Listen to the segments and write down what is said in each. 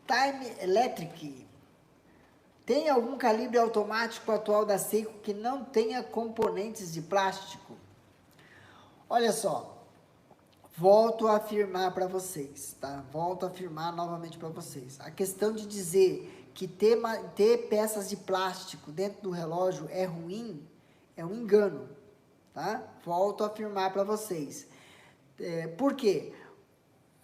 Time Electric. Tem algum calibre automático atual da Seiko que não tenha componentes de plástico? Olha só, volto a afirmar para vocês, tá? Volto a afirmar novamente para vocês. A questão de dizer que ter peças de plástico dentro do relógio é ruim, é um engano, tá? Volto a afirmar para vocês. Por quê?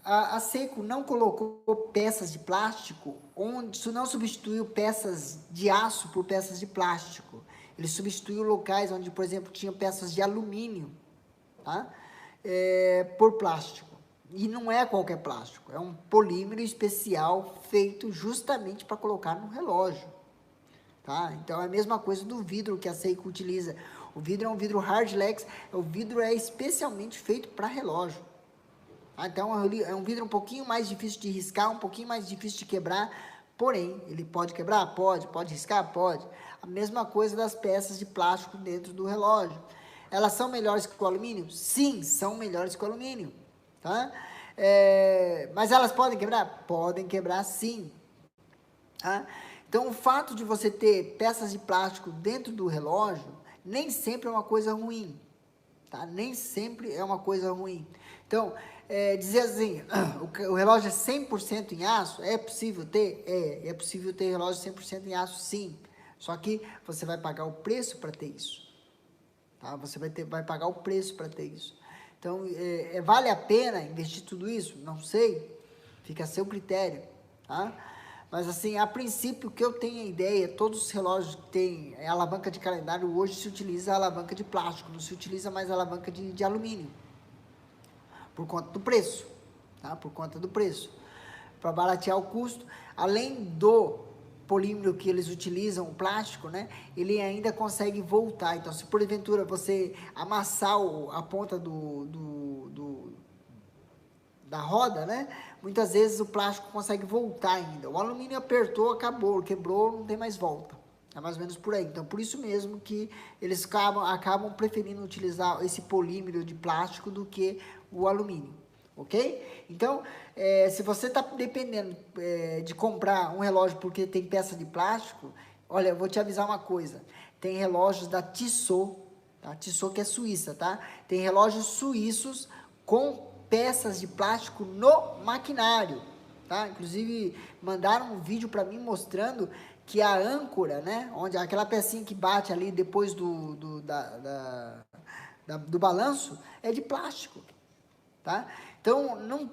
A Seiko não colocou peças de plástico, onde isso não substituiu peças de aço por peças de plástico. Ele substituiu locais onde, por exemplo, tinha peças de alumínio, tá? Por plástico. E não é qualquer plástico, é um polímero especial feito justamente para colocar no relógio. Tá? Então é a mesma coisa do vidro que a Seiko utiliza. O vidro é um vidro Hardlex, o vidro é especialmente feito para relógio. Então é um vidro um pouquinho mais difícil de riscar, um pouquinho mais difícil de quebrar, porém, ele pode quebrar? Pode riscar? Pode. A mesma coisa das peças de plástico dentro do relógio. Elas são melhores que o alumínio? Sim, são melhores que o alumínio. Tá? Mas elas podem quebrar? Podem quebrar sim. Tá? Então, o fato de você ter peças de plástico dentro do relógio, nem sempre é uma coisa ruim. Tá? Nem sempre é uma coisa ruim. Então, dizer assim, o relógio é 100% em aço, é possível ter? É possível ter relógio 100% em aço, sim. Só que você vai pagar o preço para ter isso. Tá? Você vai pagar o preço para ter isso. Então, vale a pena investir tudo isso? Não sei. Fica a seu critério. Tá? Mas assim, a princípio, que eu tenho a ideia, todos os relógios que tem alavanca de calendário, hoje se utiliza a alavanca de plástico, não se utiliza mais a alavanca de alumínio. Por conta do preço, tá? Por conta do preço. Para baratear o custo, além do polímero que eles utilizam, o plástico, né? Ele ainda consegue voltar. Então, se porventura você amassar a ponta da roda, né? Muitas vezes o plástico consegue voltar ainda. O alumínio apertou, acabou, quebrou, não tem mais volta. É mais ou menos por aí. Então, por isso mesmo que eles acabam preferindo utilizar esse polímero de plástico do que o alumínio, ok? Então, se você está dependendo de comprar um relógio porque tem peça de plástico, olha, eu vou te avisar uma coisa. Tem relógios da Tissot, tá? Tissot que é suíça, tá? Tem relógios suíços com peças de plástico no maquinário, tá? Inclusive, mandaram um vídeo para mim mostrando que a âncora, né? Onde aquela pecinha que bate ali depois do balanço é de plástico, tá? Então, não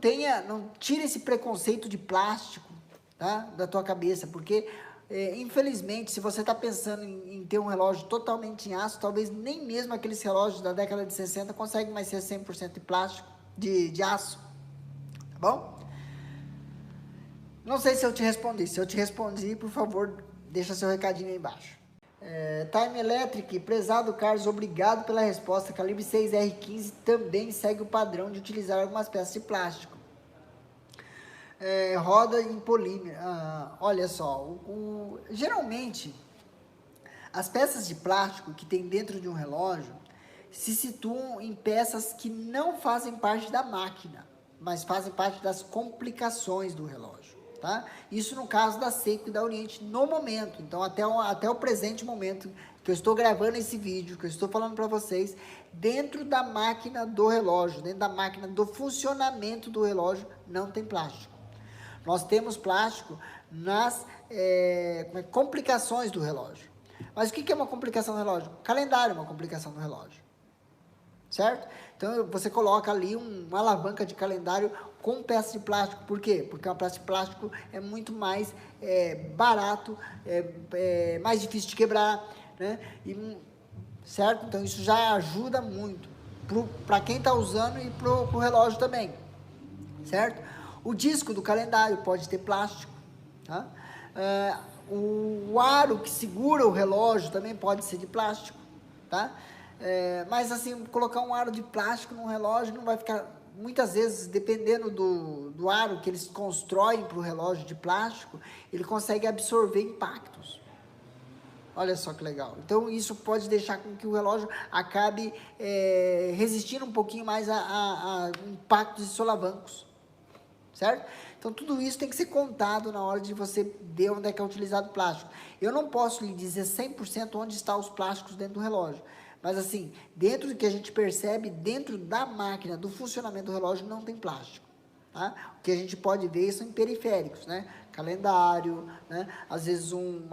tire esse preconceito de plástico, tá? Da tua cabeça, porque, infelizmente, se você está pensando em ter um relógio totalmente em aço, talvez nem mesmo aqueles relógios da década de 60 conseguem mais ser 100% de plástico, de aço, tá bom? Não sei se eu te respondi. Se eu te respondi, por favor, deixa seu recadinho aí embaixo. Time Electric, prezado Carlos, obrigado pela resposta. Calibre 6R15 também segue o padrão de utilizar algumas peças de plástico. Roda em polímero. Olha só, geralmente as peças de plástico que tem dentro de um relógio se situam em peças que não fazem parte da máquina, mas fazem parte das complicações do relógio, tá? Isso no caso da Seiko e da Oriente no momento. Então, até o presente momento que eu estou gravando esse vídeo, que eu estou falando para vocês, dentro da máquina do relógio, dentro da máquina do funcionamento do relógio, não tem plástico. Nós temos plástico nas complicações do relógio. Mas o que é uma complicação do relógio? Calendário é uma complicação do relógio. Certo? Então, você coloca ali uma alavanca de calendário com peça de plástico. Por quê? Porque uma peça de plástico é muito mais barato, mais difícil de quebrar, né? Certo? Então, isso já ajuda muito para quem está usando e para o relógio também. Certo? O disco do calendário pode ter plástico. Tá? O aro que segura o relógio também pode ser de plástico. Tá? Mas assim, colocar um aro de plástico num relógio não vai ficar, muitas vezes, dependendo do aro que eles constroem para o relógio de plástico, ele consegue absorver impactos. Olha só que legal. Então, isso pode deixar com que o relógio acabe resistindo um pouquinho mais a impactos e solavancos. Certo? Então, tudo isso tem que ser contado na hora de você ver onde é que é utilizado o plástico. Eu não posso lhe dizer 100% onde estão os plásticos dentro do relógio. Mas assim, dentro do que a gente percebe, dentro da máquina, do funcionamento do relógio, não tem plástico. Tá? O que a gente pode ver são em periféricos, né? Calendário, né? Às vezes um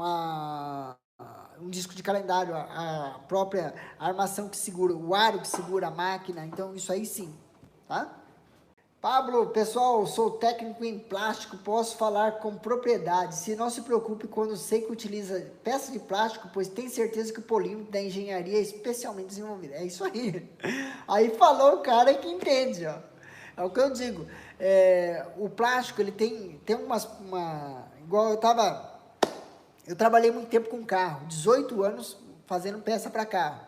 disco de calendário, a própria armação que segura, o aro que segura a máquina, então isso aí sim, tá? Pablo, pessoal, sou técnico em plástico, posso falar com propriedade. Se não se preocupe quando sei que utiliza peça de plástico, pois tem certeza que o polímero da engenharia é especialmente desenvolvido. É isso aí. Aí falou o cara que entende, ó. É o que eu digo. O plástico, ele tem igual eu trabalhei muito tempo com carro, 18 anos fazendo peça para carro.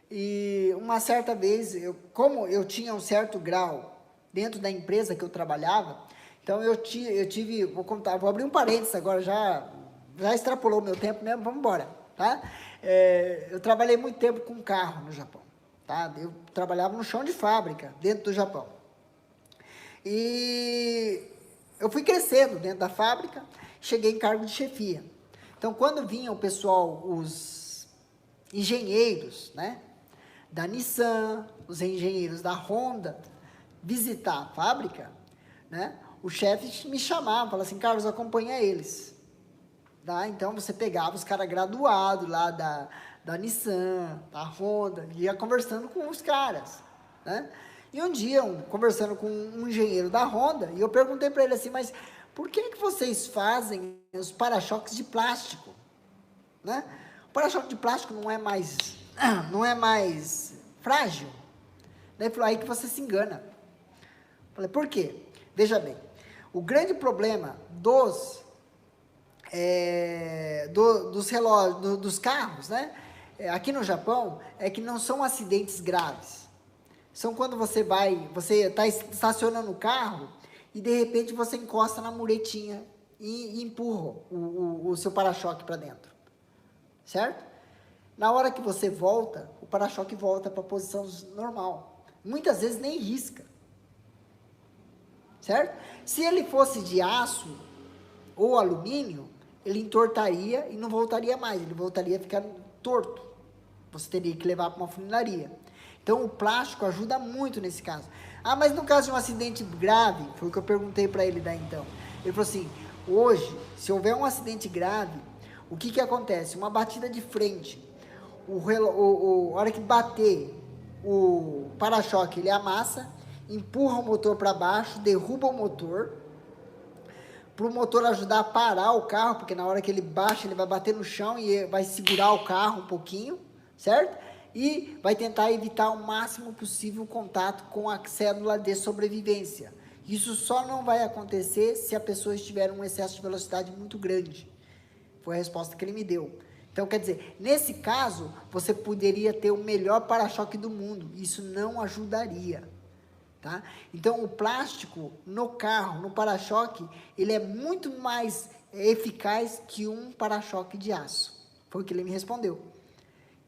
E uma certa vez, como eu tinha um certo grau dentro da empresa que eu trabalhava, então eu tive, vou abrir um parênteses agora, já extrapolou o meu tempo mesmo, vamos embora, tá? Eu trabalhei muito tempo com carro no Japão, tá? Eu trabalhava no chão de fábrica, dentro do Japão. E eu fui crescendo dentro da fábrica, cheguei em cargo de chefia. Então, quando vinha o pessoal, os engenheiros, né, da Nissan, os engenheiros da Honda, visitar a fábrica, né, o chefe me chamava, falava assim, Carlos, acompanha eles. Tá? Então, você pegava os caras graduados lá da Nissan, da Honda, ia conversando com os caras, né? E um dia, conversando com um engenheiro da Honda, e eu perguntei para ele assim, mas por que vocês fazem os para-choques de plástico? Né? O para-choque de plástico não é mais frágil? Daí ele falou, aí que você se engana. Eu falei, por quê? Veja bem, o grande problema dos relógios, dos carros, né? Aqui no Japão, é que não são acidentes graves. São quando você está estacionando o carro e de repente você encosta na muretinha e empurra o seu para-choque para dentro, certo? Na hora que você volta, o para-choque volta para a posição normal. Muitas vezes nem risca, certo? Se ele fosse de aço ou alumínio, ele entortaria e não voltaria mais, ele voltaria a ficar torto. Você teria que levar para uma funilaria. Então, o plástico ajuda muito nesse caso. Ah, mas no caso de um acidente grave, foi o que eu perguntei para ele daí então. Ele falou assim, hoje, se houver um acidente grave, o que acontece? Uma batida de frente, a hora que bater o para-choque, ele amassa, empurra o motor para baixo, derruba o motor, para o motor ajudar a parar o carro, porque na hora que ele baixa, ele vai bater no chão e vai segurar o carro um pouquinho, certo? E vai tentar evitar o máximo possível o contato com a célula de sobrevivência. Isso só não vai acontecer se a pessoa estiver em um excesso de velocidade muito grande. Foi a resposta que ele me deu. Então, quer dizer, nesse caso, você poderia ter o melhor para-choque do mundo. Isso não ajudaria. Tá? Então, o plástico no carro, no para-choque, ele é muito mais eficaz que um para-choque de aço. Foi o que ele me respondeu.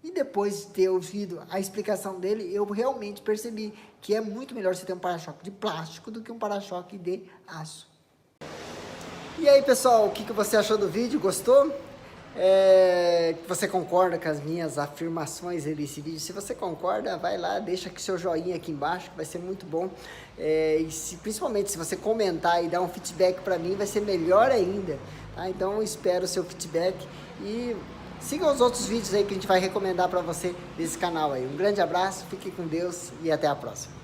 E depois de ter ouvido a explicação dele, eu realmente percebi que é muito melhor você ter um para-choque de plástico do que um para-choque de aço. E aí, pessoal, o que você achou do vídeo? Gostou? Você concorda com as minhas afirmações desse vídeo? Se você concorda, vai lá, deixa aqui seu joinha aqui embaixo, que vai ser muito bom. Principalmente se você comentar e dar um feedback para mim, vai ser melhor ainda. Tá? Então, eu espero o seu feedback e siga os outros vídeos aí que a gente vai recomendar para você desse canal aí. Um grande abraço, fique com Deus e até a próxima.